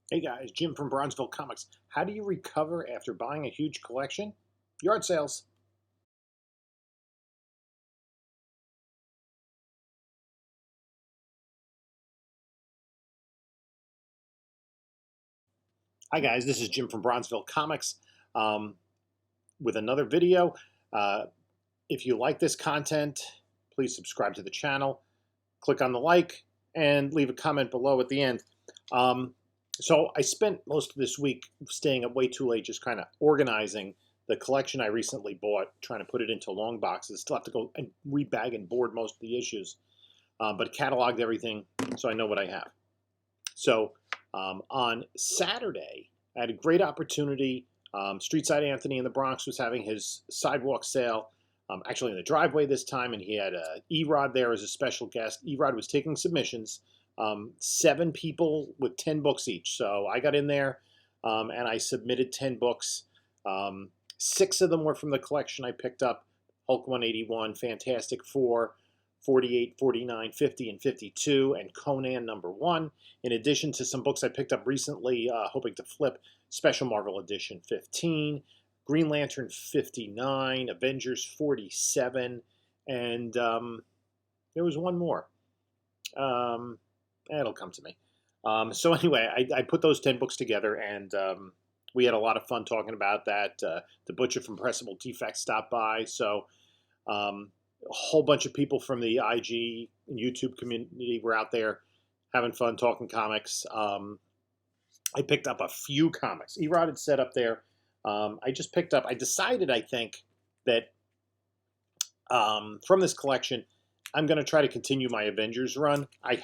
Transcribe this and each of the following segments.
Hey guys, Jim from Bronzeville Comics. How do you recover after buying a huge collection? Yard sales. Hi guys, this is Jim from Bronzeville Comics um, with another video. Uh, if you like this content, please subscribe to the channel, click on the like, and leave a comment below at the end. Um, so I spent most of this week staying up way too late just kind of organizing the collection I recently bought, trying to put it into long boxes. Still have to go and rebag and board most of the issues. But cataloged everything so I know what I have. So on Saturday, I had a great opportunity. Streetside Anthony in the Bronx was having his sidewalk sale, actually in the driveway this time, and he had Erod there as a special guest. Erod was taking submissions, 7 people with 10 books each. So I got in there and I submitted 10 books. 6 of them were from the collection I picked up: Hulk 181, Fantastic Four, 48, 49, 50, and 52, and Conan #1, in addition to some books I picked up recently, hoping to flip: Special Marvel Edition 15, Green Lantern 59, Avengers 47, and there was one more. It'll come to me. So anyway, I put those 10 books together, and we had a lot of fun talking about that. The Butcher from Pressable Defects stopped by, so a whole bunch of people from the IG and YouTube community were out there having fun talking comics. I picked up a few comics. Erod had set up there. I decided, I think, that from this collection, I'm going to try to continue my Avengers run. I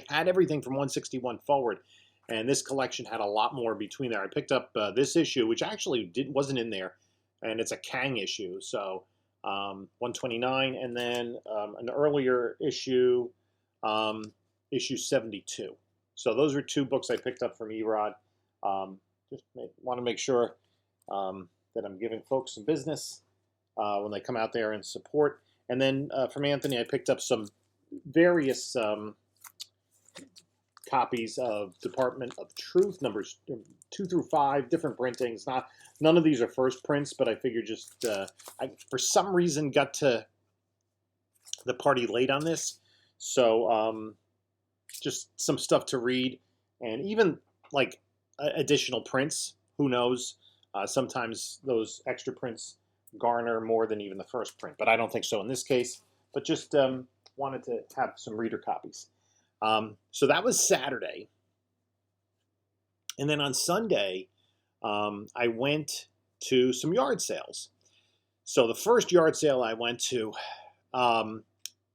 had everything from 161 forward, and this collection had a lot more between there. I picked up this issue, which actually wasn't in there, and it's a Kang issue. So 129, and then an earlier issue, issue 72. So those are 2 books I picked up from Erod. Just want to make sure that I'm giving folks some business when they come out there and support. And then from Anthony, I picked up some various copies of Department of Truth, numbers 2 through 5, different printings. None of these are first prints, but I figured just I for some reason got to the party late on this, so just some stuff to read, and even like additional prints. Who knows? Sometimes those extra prints garner more than even the first print, but I don't think so in this case. But just wanted to have some reader copies. So that was Saturday. And then on Sunday, I went to some yard sales. So the first yard sale I went to,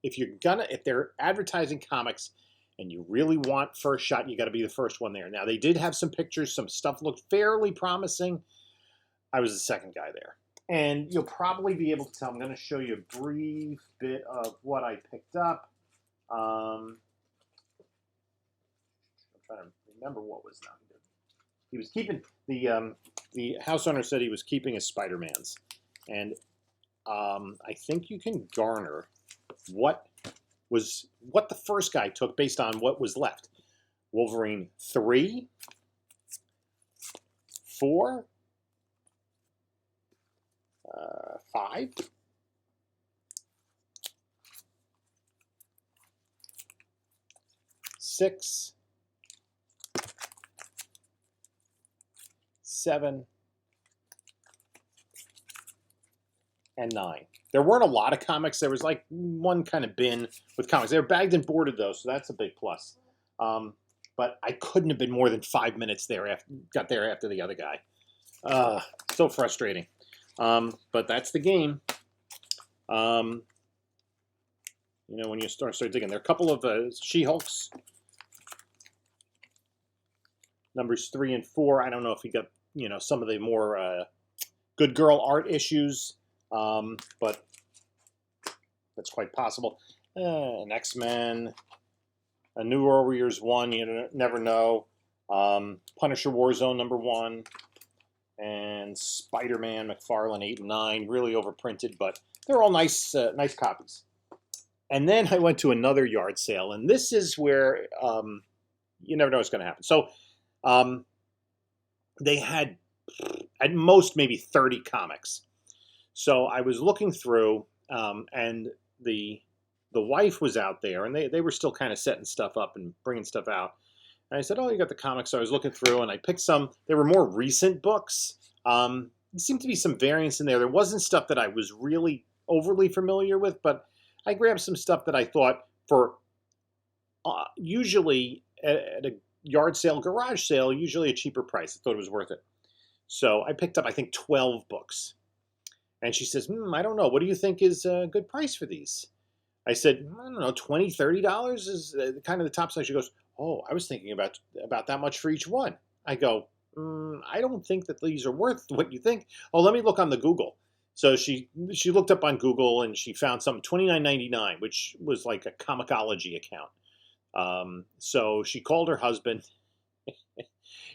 if they're advertising comics and you really want first shot, you got to be the first one there. Now they did have some pictures, some stuff looked fairly promising. I was the second guy there. And you'll probably be able to tell. I'm going to show you a brief bit of what I picked up. I'm trying to remember what was that. He was keeping the house owner said he was keeping his Spider-Mans, and I think you can garner what the first guy took based on what was left. Wolverine 3, 4, 5, 6, 7, and 9. There weren't a lot of comics. There was like one kind of bin with comics. They were bagged and boarded though, so that's a big plus. But I couldn't have been more than 5 minutes there. Got there after the other guy. So frustrating. But that's the game. When you start digging, there are a couple of She-Hulks, numbers 3 and 4. I don't know if he got some of the more Good Girl art issues, but that's quite possible. An X-Men, a New Warriors 1. You never know. Punisher Warzone #1. And Spider-Man McFarlane 8 and 9, really overprinted, but they're all nice copies. And then I went to another yard sale, and this is where you never know what's going to happen. So they had at most maybe 30 comics. So I was looking through, and the wife was out there, and they were still kind of setting stuff up and bringing stuff out. And I said, "Oh, you got the comics." So I was looking through, and I picked some. They were more recent books. There seemed to be some variance in there. There wasn't stuff that I was really overly familiar with, but I grabbed some stuff that I thought for usually at a yard sale, garage sale, usually a cheaper price. I thought it was worth it. So I picked up, I think, 12 books. And she says, I don't know. What do you think is a good price for these? I said, I don't know, $20, $30 is kind of the top size. She goes, oh, I was thinking about that much for each one. I go, I don't think that these are worth what you think. Oh, let me look on the Google. So she looked up on Google and she found something $29.99, which was like a Comixology account. So she called her husband.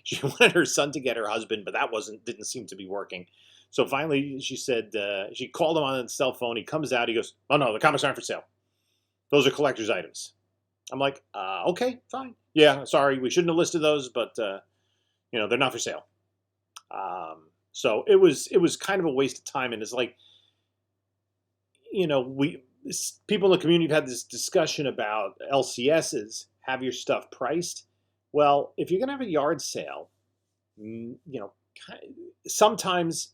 She wanted her son to get her husband, but that didn't seem to be working. So finally, she said she called him on his cell phone. He comes out. He goes, "Oh no, the comics aren't for sale. Those are collector's items." I'm like, "Okay, fine. Yeah, sorry, we shouldn't have listed those, but they're not for sale." So it was kind of a waste of time, and it's like, people in the community have had this discussion about LCSs. Have your stuff priced. Well, if you're gonna have a yard sale, sometimes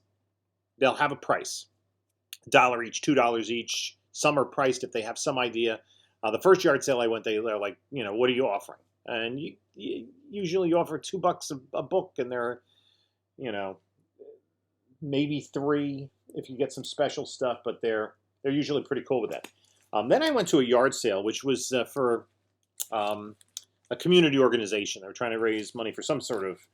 they'll have a price, $1 each, $2 each. Some are priced if they have some idea. The first yard sale I went, they're like, what are you offering? And you usually offer $2 a book, and they're, maybe $3 if you get some special stuff, but they're usually pretty cool with that. Then I went to a yard sale, which was for a community organization. They were trying to raise money for some sort of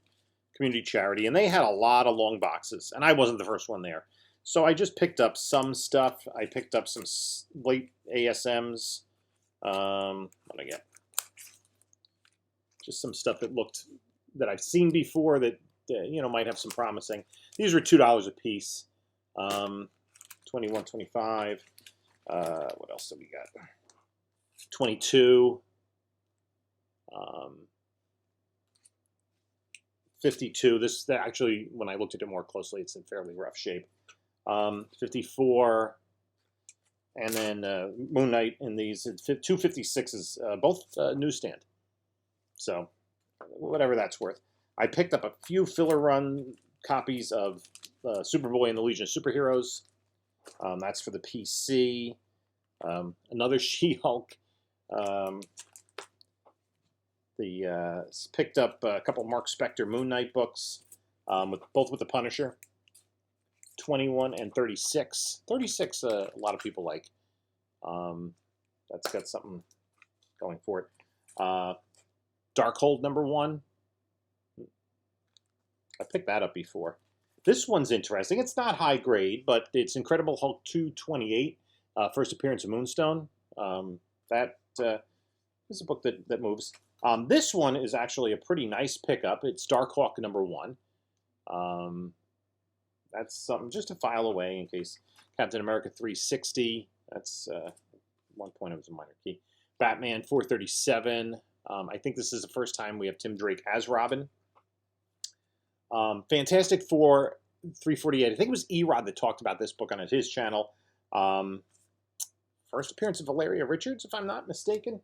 community charity, and they had a lot of long boxes, and I wasn't the first one there. So I just picked up some stuff. I picked up some late ASMs. What did I get? Just some stuff that I've seen before that might have some promising. These were $2 a piece. 21, 25. What else have we got? 22. 52. This actually, when I looked at it more closely, it's in fairly rough shape. 54, and then Moon Knight in these 256s, both newsstand. So whatever that's worth. I picked up a few filler run copies of Superboy and the Legion of Superheroes. That's for the PC. Another She-Hulk. Picked up a couple Mark Spector Moon Knight books, both with the Punisher. 21 and 36. 36, a lot of people like. That's got something going for it. Darkhold #1. I picked that up before. This one's interesting. It's not high grade, but it's Incredible Hulk 228, first appearance of Moonstone. That is a book that moves. This one is actually a pretty nice pickup. It's Darkhawk #1. That's something just to file away in case. Captain America 360. That's one point it was a minor key. Batman 437. I think this is the first time we have Tim Drake as Robin. Fantastic Four 348. I think it was Erod that talked about this book on his channel. First appearance of Valeria Richards, if I'm not mistaken.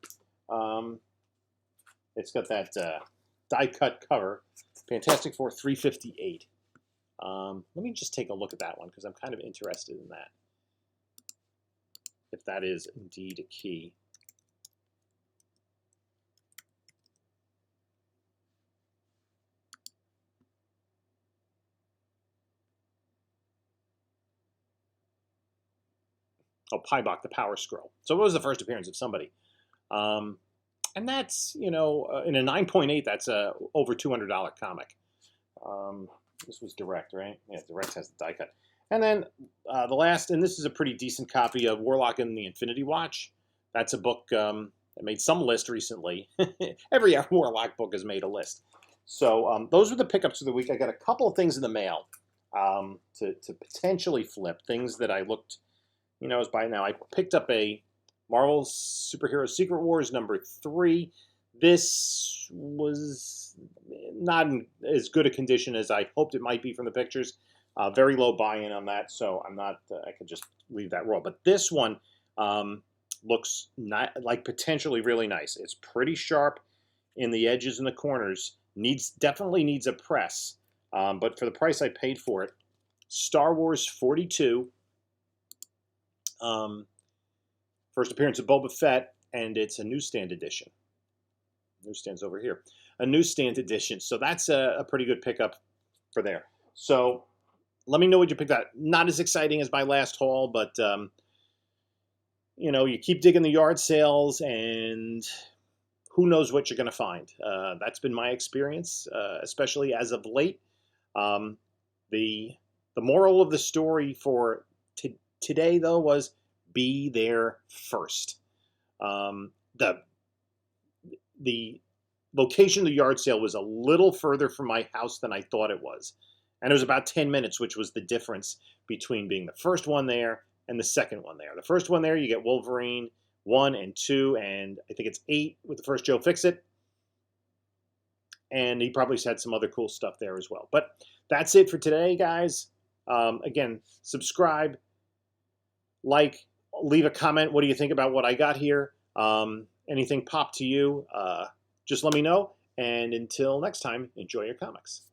It's got that die-cut cover. Fantastic Four 358. Let me just take a look at that one because I'm kind of interested in that. If that is indeed a key. Oh, Pybok, the Power Scroll. So it was the first appearance of somebody. And that's, in a 9.8, that's a over $200 comic. This was Direct, right? Yeah, Direct has the die cut. And then the last, and this is a pretty decent copy of Warlock and the Infinity Watch. That's a book that made some list recently. Every Warlock book has made a list. So those were the pickups of the week. I got a couple of things in the mail to potentially flip, things that I looked, as by now. I picked up a Marvel Superhero Secret Wars #3. This was not in as good a condition as I hoped it might be from the pictures. Very low buy-in on that, so I'm not. I could just leave that raw. But this one looks not like potentially really nice. It's pretty sharp in the edges and the corners. Definitely needs a press, but for the price I paid for it, Star Wars 42. First appearance of Boba Fett, and it's a newsstand edition. Newsstand's over here. A newsstand edition. So that's a pretty good pickup for there. So let me know what you picked out. Not as exciting as my last haul, but you know, you keep digging the yard sales, and who knows what you're going to find. That's been my experience, especially as of late. The moral of the story for today, though, was be there first. The location of the yard sale was a little further from my house than I thought it was. And it was about 10 minutes, which was the difference between being the first one there and the second one there. The first one there, you get Wolverine 1 and 2, and I think it's 8 with the first Joe Fixit. And he probably had some other cool stuff there as well. But that's it for today, guys. Again, subscribe, like, leave a comment. What do you think about what I got here? Anything pop to you? Just let me know. And until next time, enjoy your comics.